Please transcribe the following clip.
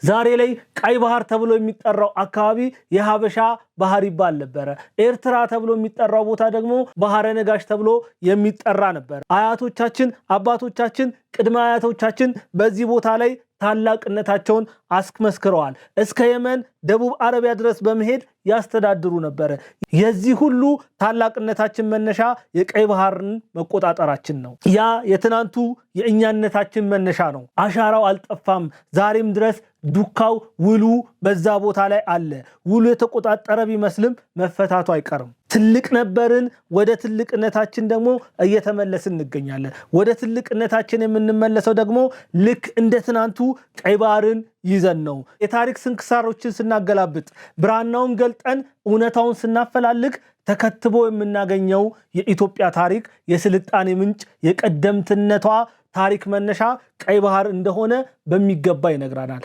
ዛሬ ላይ ቀይ ባህር ተብሎ የሚጠራው አካባቢ የሀበሻ ባህር ይባል ነበር። ኤርትራ ተብሎ የሚጠራው ቦታ ደግሞ ባህረ ነጋሽ ተብሎ የሚጠራ ነበር። አያቶቻችን አባቶቻችን ቅድመ አያቶቻችን በዚህ ቦታ ላይ ታላቅነታቸውን አስመስክረዋል። እስከ የመን ደቡብ አረቢያ ድረስ በመሄድ ያስተዳድሩ ነበር። የዚህ ሁሉ ታላቅነታችን መነሻ የቀይ ባህርን መቆጣጠራችን ነው። ያ የትናንቱ የእኛነታችን መነሻ ነው። አሻራው አልጠፋም። ዛሬም ድረስ ዱካው ውሉ በዛ ቦታ ላይ አለ። ውሉ የተቆጣጠረ ቢመስልም መፈታቱ አይቀርም። ትልቅ ነበርን፣ ወደ ትልቅነታችን ደግሞ እየተመለስን እንገኛለን። ወደ ትልቅነታችን የምንመለሰው ደግሞ ልክ እንደ ትናንቱ ቀይ ባህርን ይዘን ነው። የታሪክ ስንክሳሮችን ስናገላብጥ ብራናውን ገልጠን እውነታውን ስናፈላልግ ተከትቦ የምናገኘው የኢትዮጵያ ታሪክ የስልጣኔ ምንጭ የቀደምትነቷ ታሪክ መነሻ ቀይ ባህር እንደሆነ በሚገባ ይነግራናል።